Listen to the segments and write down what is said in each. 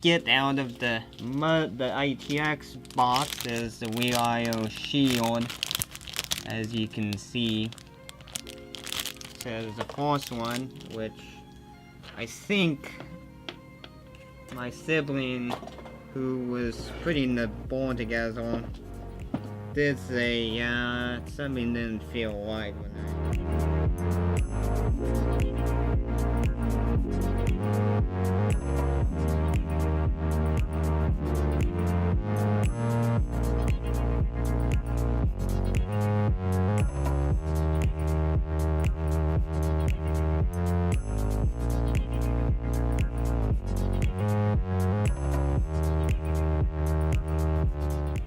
get out of the ITX box is the Wheel IO shield, as you can see. So there's the first one, which I think my sibling, who was putting the board together, did say, something didn't feel right when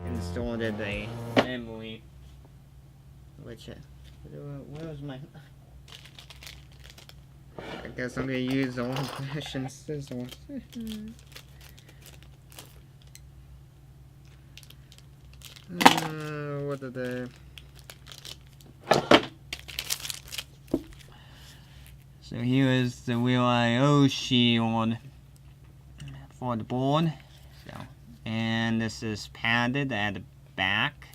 installed a memory, which where's my? I guess I'm gonna use the old-fashioned scissors. What are they? So here is the Wheel IO shield for the board. And this is padded at the back.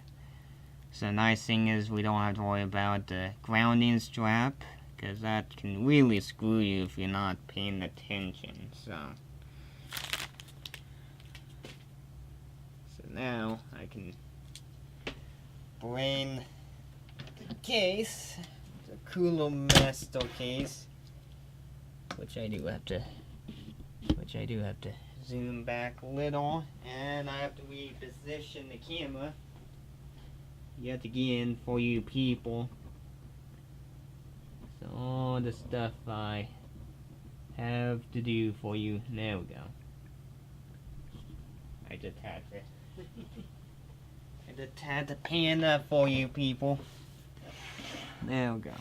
So the nice thing is we don't have to worry about the grounding strap, because that can really screw you if you're not paying attention. So now I can bring the case, the Cooler Master case, which I do have to zoom back a little, and I have to reposition the camera yet again for you people. So all the stuff I have to do for you. There we go. I just had to pan up for you people. There we go.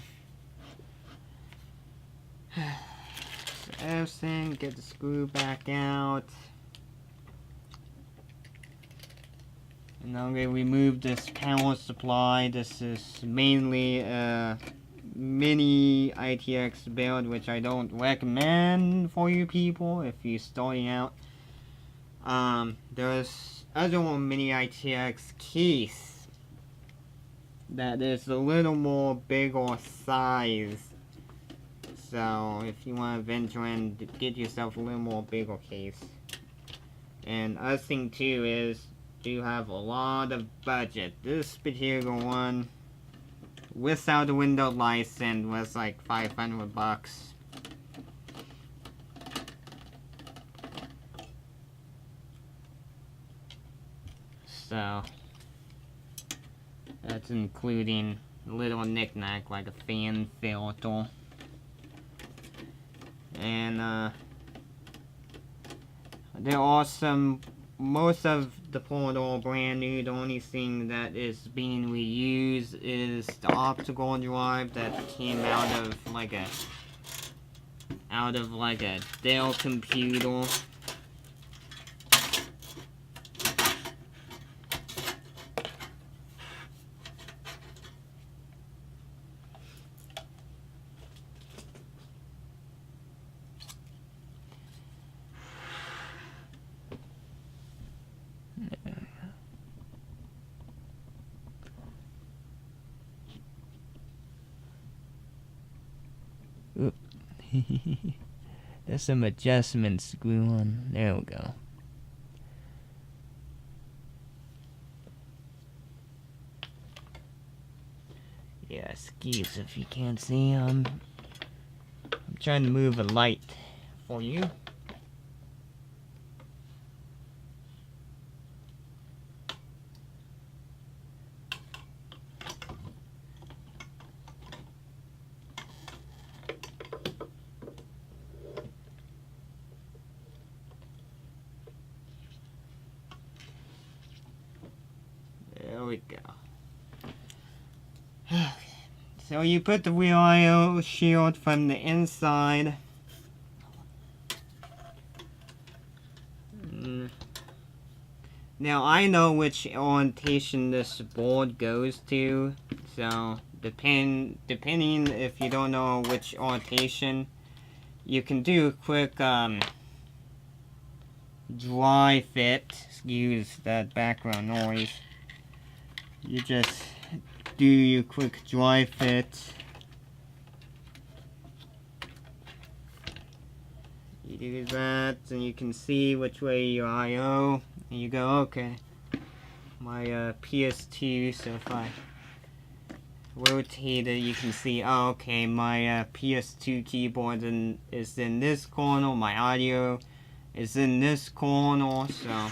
Everything, get the screw back out, and I'm going to remove this power supply. This is mainly a mini ITX build, which I don't recommend for you people if you're starting out. There's other one mini ITX case that is a little more bigger size. So if you want to venture in, get yourself a little more bigger case. And other thing too is, you have a lot of budget. This particular one, without the Windows license, was like $500. So that's including a little knick-knack like a fan filter. And there are some, most of the parts are brand new. The only thing that is being reused is the optical drive that came out of like a Dell computer. There's some adjustments screw on. There we go. Yeah, excuse if you can't see. I'm trying to move a light for you. There we go. So you put the Wheel IO shield from the inside. Now I know which orientation this board goes to, so depending if you don't know which orientation, you can do a quick dry fit. Excuse that background noise. You just do your quick dry fit. You do that, and you can see which way your I/O, and you go, okay, my PS2. So if I rotate it, you can see, oh, okay, my PS2 keyboard is in this corner, my audio is in this corner. So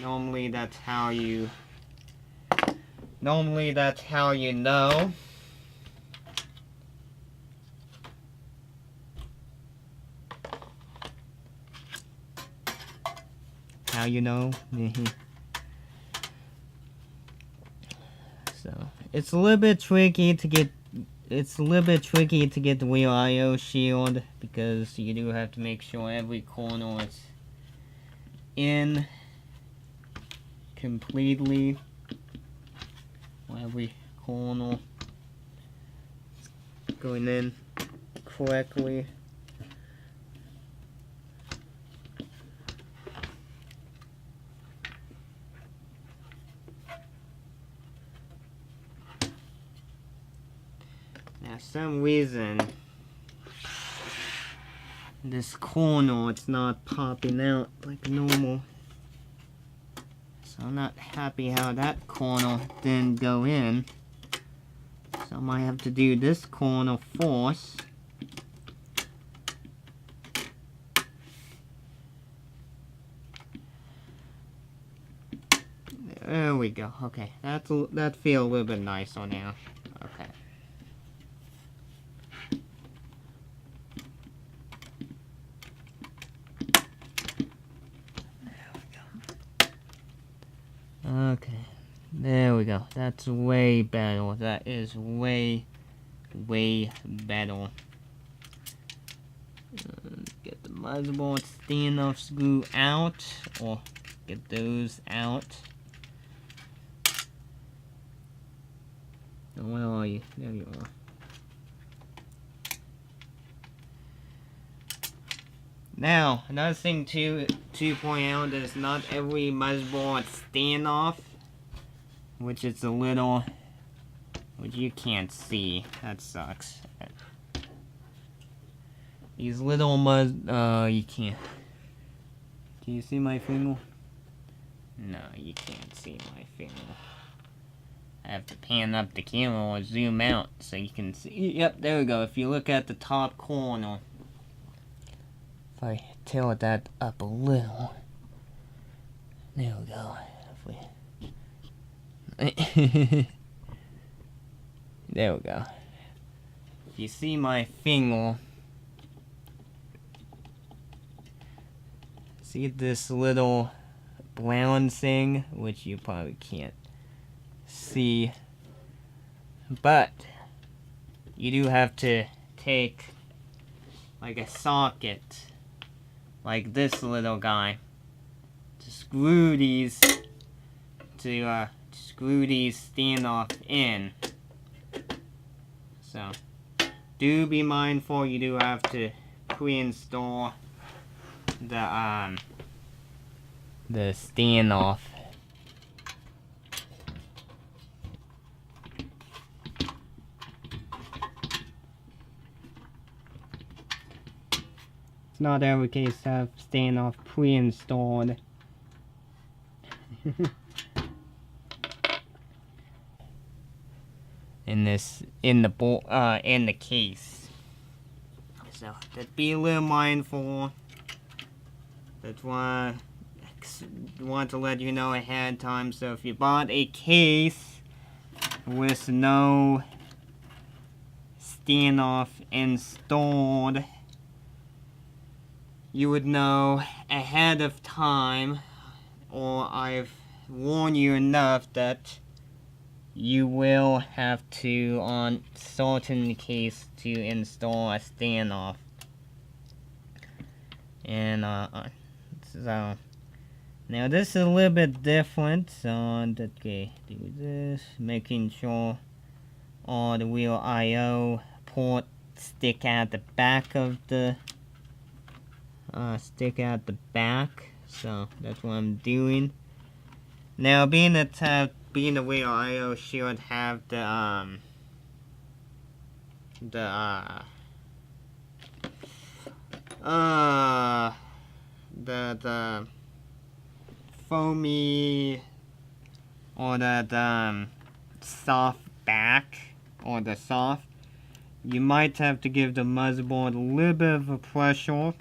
normally that's how you know. How you know? So it's a little bit tricky to get. The real I/O shield, because you do have to make sure every corner is in completely. Every corner is going in correctly. Now, some reason this corner, it's not popping out like normal. So I'm not happy how that corner didn't go in. So I might have to do this corner first. There we go. Okay, that feels a little bit nicer now. Okay. Okay, there we go. That's way better. That is way better. Get the motherboard standoff screw out, or get those out. Where are you? There you are. Now, another thing to point out is not every motherboard standoff, which is a little, which you can't see. That sucks. These little you can't. Can you see my finger? No, you can't see my finger. I have to pan up the camera or zoom out so you can see. Yep, there we go. If you look at the top corner. If I tilt that up a little. There we go. There we go. If you see my finger, see this little brown thing, which you probably can't see, but you do have to take like a socket, like this little guy, to screw these standoff in. So do be mindful, you do have to pre-install the standoff. It's not every case to have standoff pre-installed. in the case. So just be a little mindful. That's why I want to let you know ahead of time. So if you bought a case with no standoff installed, you would know ahead of time, or I've warned you enough that you will have to, on certain case, to install a standoff. And so now this is a little bit different. So okay, do this, making sure all the real I/O ports stick out the back of the stick out the back. So that's what I'm doing. Now, being the real IO should have the foamy or the soft back or the soft, you might have to give the motherboard a little bit of a pressure.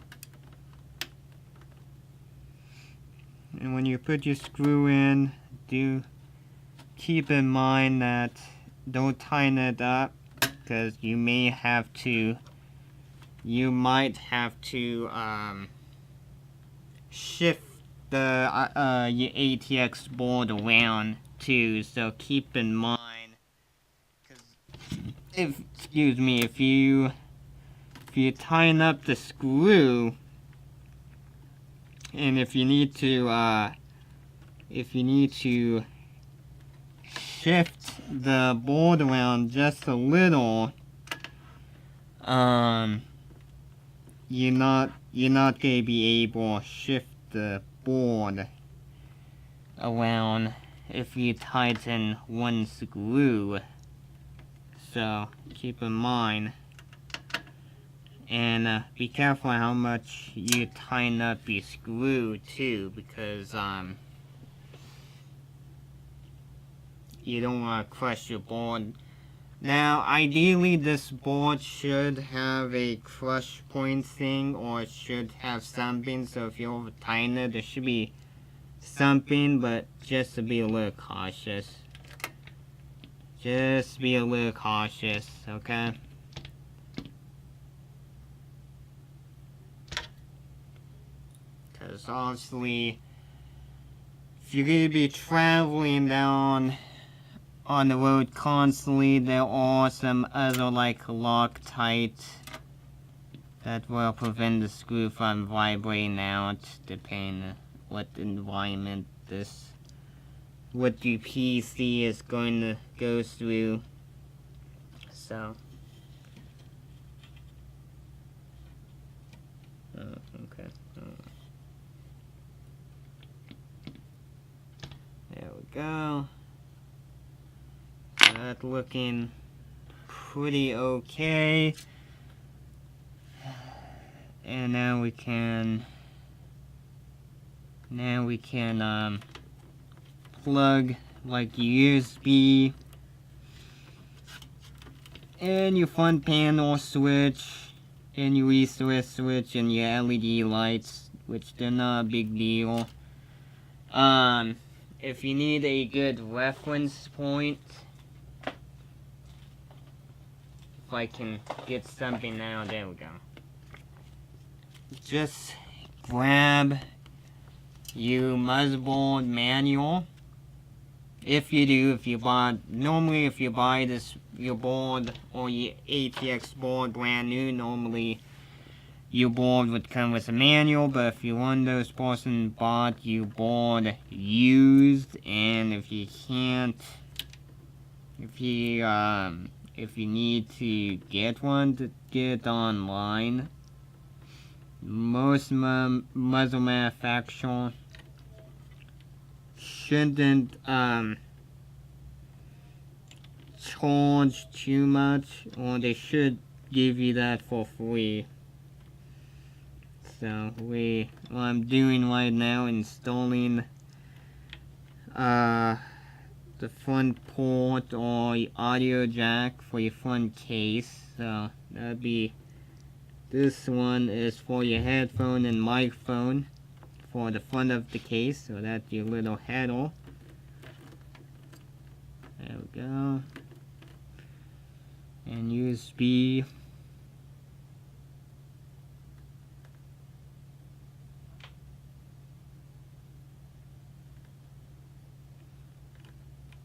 And when you put your screw in, do keep in mind that don't tighten it up, because you might have to shift the your ATX board around too, so keep in mind, because if you tighten up the screw, and if you need to shift the board around just a little, you're not gonna be able to shift the board around if you tighten one screw. So keep in mind, and be careful how much you tighten up your screw too, because you don't want to crush your board. Now, ideally, this board should have a crush point thing, or it should have something, so if you over tighten it, there should be something, but just to be a little cautious. Just be a little cautious, okay? Because obviously, if you're going to be traveling down on the road constantly, there are some other like Loctite that will prevent the screw from vibrating out, depending on what environment what your PC is going to go through. So, okay. There we go. That's looking pretty okay. And now we can plug like USB and your front panel switch and your reset switch and your LED lights, which they're not a big deal. If you need a good reference point, if I can get something now, there we go. Just grab your motherboard manual. If you buy your board or your ATX board brand new, normally your board would come with a manual, but if you're one of those person bought your board used, and if you need to get one, to get it online, most muzzle manufacturers shouldn't charge too much, or they should give you that for free. So what I'm doing right now, installing the front port or audio jack for your front case. So that'd be, this one is for your headphone and microphone for the front of the case, so that's your little header. There we go. And USB.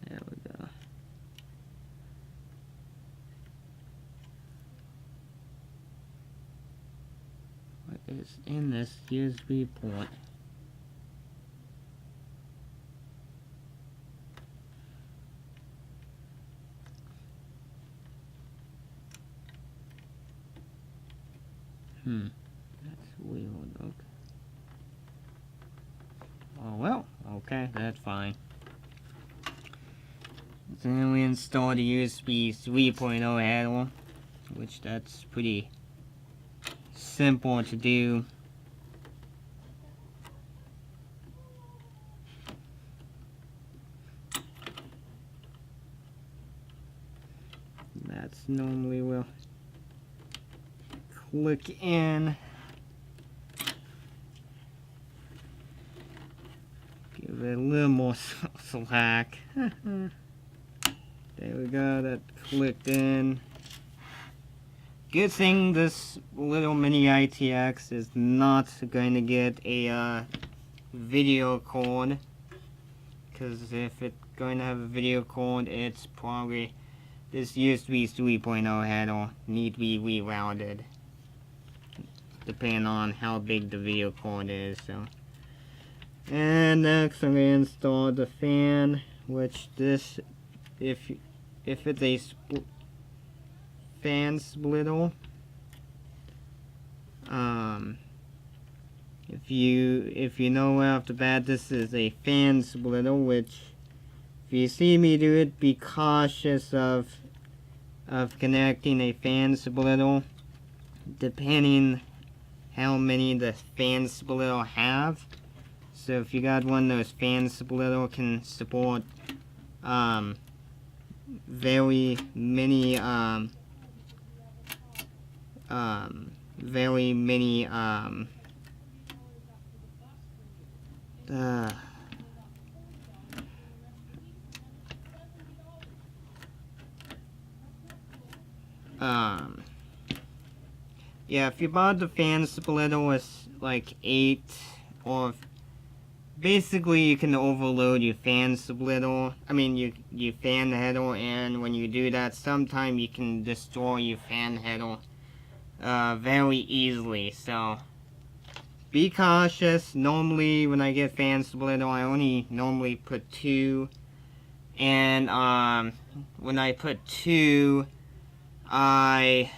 There we go. What is in this USB port? That's weird, okay. Oh well, okay, that's fine. Then we install the USB 3.0 header, which that's pretty simple to do. That's normally we'll click in. Give it a little more slack. There we go, that clicked in. Good thing this little mini ITX is not going to get a video cord, because if it's going to have a video cord, it's probably this USB 3.0 header need to be rerouted depending on how big the video cord is. So, and next I'm going to install the fan, which this, if it's a fan splitter, if you know right off the bat, this is a fan splitter, which if you see me do it, be cautious of connecting a fan splitter, depending how many the fan splitter have. So if you got one of those fan splitter can support very many yeah, if you bought the fan splitter with like 8, or basically you can overload your fan splitter, I mean your fan header, and when you do that, sometimes you can destroy your fan header very easily. So be cautious. Normally when I get fan splitter, I only normally put 2, and when I put 2, I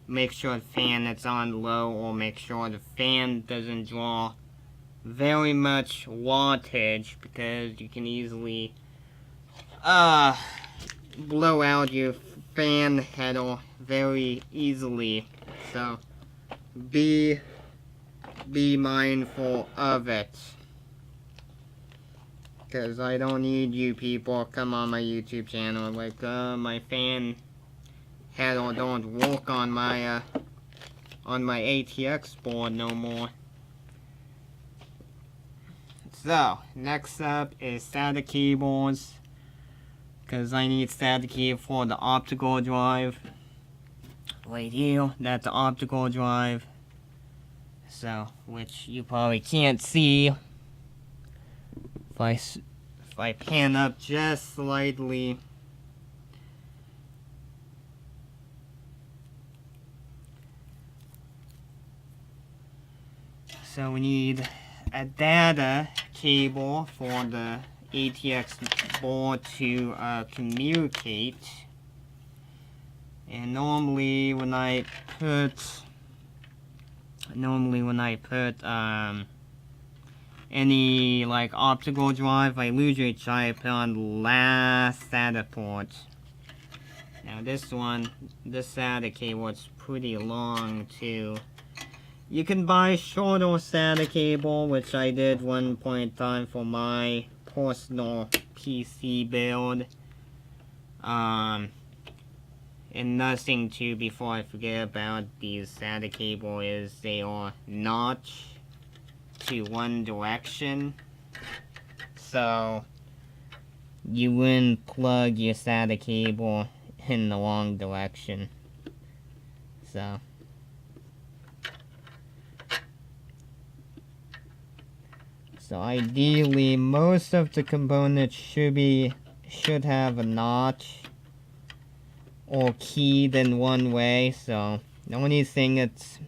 make sure the fan that's on low, or make sure the fan doesn't draw very much wattage, because you can easily blow out your fan header very easily. So be mindful of it, because I don't need you people come on my YouTube channel like my fan header don't work on my ATX board no more. So next up is SATA cables, because I need SATA cable for the optical drive. Right here, that's the optical drive. So, which you probably can't see. If I pan up just slightly. So we need a data cable for the ATX board to communicate. And normally when I put any like optical drive, I usually try to put on the last SATA port. Now this SATA cable is pretty long too. You can buy shorter SATA cable, which I did one point in time for my personal PC build. And nothing too, before I forget about these SATA cable, is they are notch to one direction. So you wouldn't plug your SATA cable in the wrong direction. So ideally, most of the components should have a notch or keyed in one way. So the only thing that's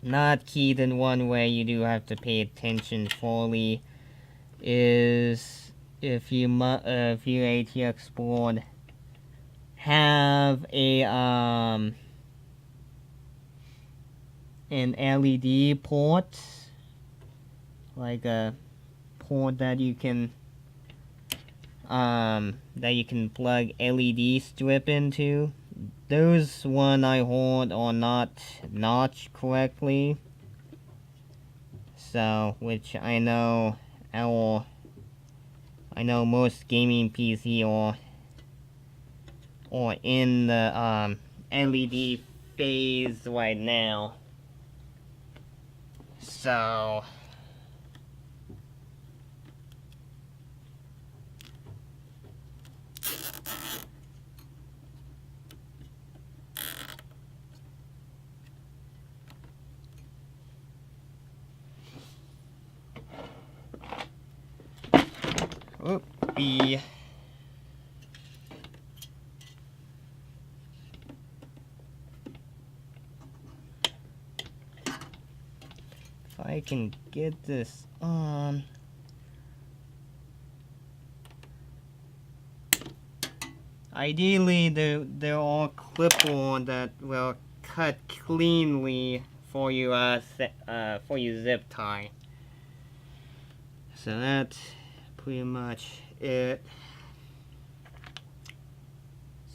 not keyed in one way you do have to pay attention fully is if your ATX board have an LED port like a port that you can plug LED strip into. Those one I hold are not notched correctly, so which I know most gaming PC are in the LED phase right now. So whoopee. If I can get this on. Ideally, they're all clip-on that will cut cleanly for you zip tie. So that's pretty much it.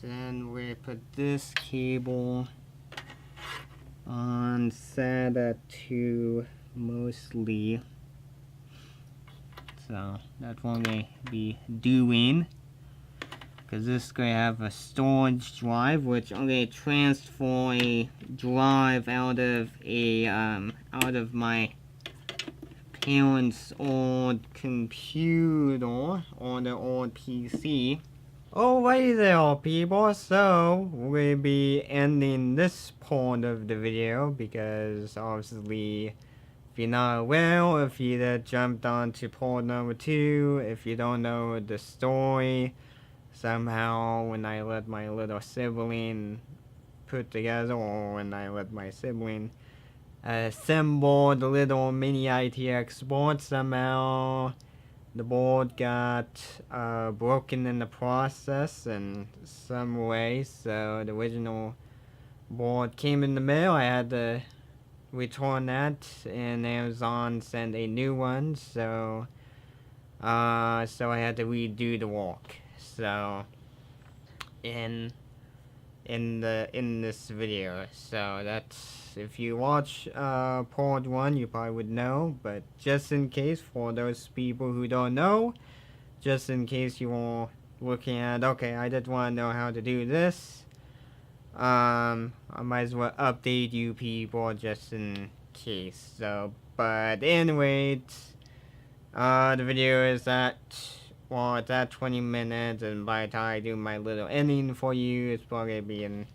So then we put this cable on SATA 2 mostly. So that's what I'm going to be doing. Because this is going to have a storage drive, which I'm going to transfer a drive out of my parents' old computer or the old PC. Alrighty there, people. So we'll be ending this part of the video because obviously, if you're not aware, if you jumped on to part number 2, if you don't know the story. Somehow, when I let my little sibling put together, or when I let my sibling assemble the little mini ITX board, somehow the board got broken in the process in some way. So the original board came in the mail. I had to return that, and Amazon sent a new one. So I had to redo the work. So in this video, so that's, if you watch part 1, you probably would know, but just in case, for those people who don't know, just in case you are looking at, okay, I just want to know how to do this, I might as well update you people just in case. So, but anyway, the video is at, well, it's at 20 minutes, and by the time I do my little ending for you, it's probably gonna be in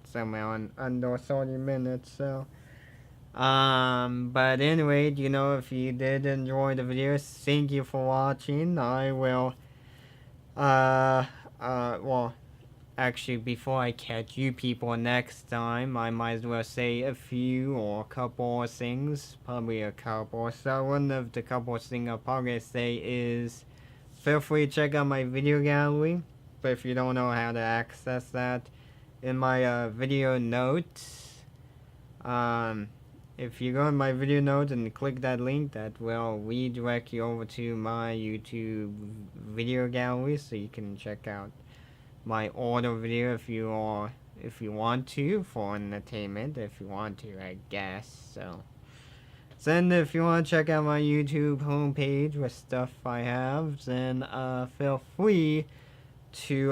somewhere under 30 minutes. So, but anyway, you know, if you did enjoy the video, thank you for watching. I will, well, actually, before I catch you people next time, I might as well say a few or a couple of things, probably a couple. So one of the couple of things I'll probably say is, feel free to check out my video gallery, but if you don't know how to access that, in my video notes, if you go in my video notes and click that link, that will redirect you over to my YouTube video gallery, so you can check out my older video if you want to, for entertainment, if you want to, I guess. So then if you want to check out my YouTube homepage with stuff I have, then feel free to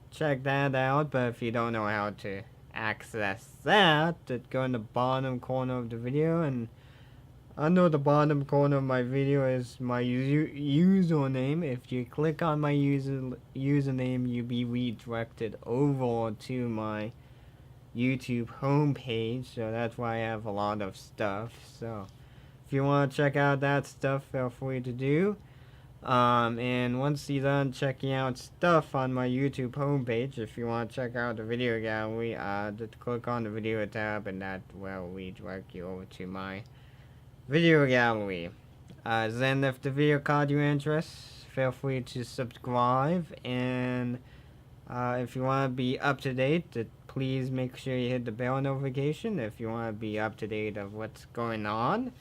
check that out. But if you don't know how to access that, just go in the bottom corner of the video, and under the bottom corner of my video is my username. If you click on my username, you'll be redirected over to my YouTube homepage. So that's why I have a lot of stuff. So if you want to check out that stuff, feel free to do. And once you're done checking out stuff on my YouTube homepage, if you want to check out the video gallery, just click on the video tab, and that will redirect you over to my video gallery. Then if the video caught your interest, feel free to subscribe, and if you want to be up to date, please make sure you hit the bell notification if you want to be up to date of what's going on.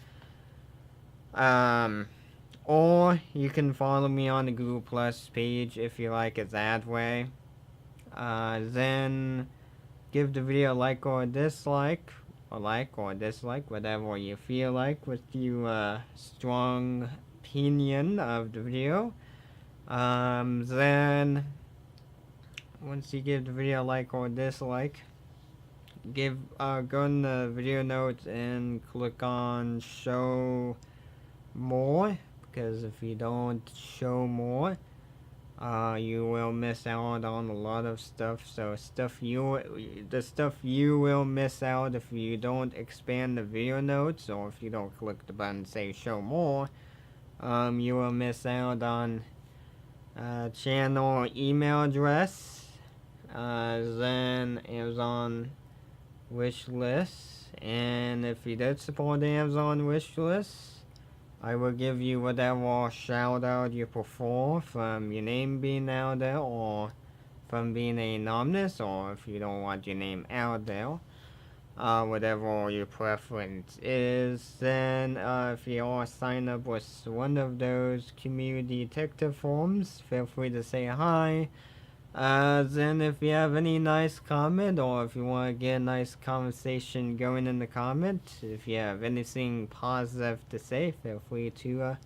Or you can follow me on the Google Plus page if you like it that way. Then give the video a like or dislike, whatever you feel like with your strong opinion of the video. Then once you give the video a like or dislike, go in the video notes and click on show more, because if you don't show more, you will miss out on a lot of stuff. So the stuff you will miss out if you don't expand the video notes, or if you don't click the button say show more, you will miss out on channel email address, then Amazon wish list, and if you did support the Amazon wish list, I will give you whatever shout out you prefer, from your name being out there, or from being anonymous, or if you don't want your name out there, whatever your preference is. Then if you are signed up with one of those community detective forums, feel free to say hi. Then if you have any nice comment, or if you want to get a nice conversation going in the comment, if you have anything positive to say, feel free to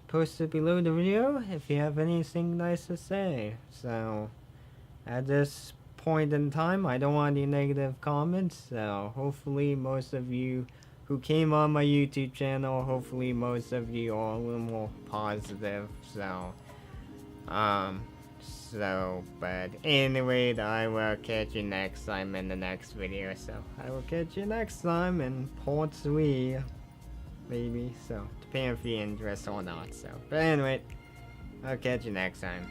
post it below the video if you have anything nice to say. So at this point in time, I don't want any negative comments, so hopefully most of you who came on my YouTube channel, hopefully most of you are a little more positive. But anyway, I will catch you next time in the next video. So I will catch you next time in part 3, maybe. So depending if you're interested or not. So, but anyway, I'll catch you next time.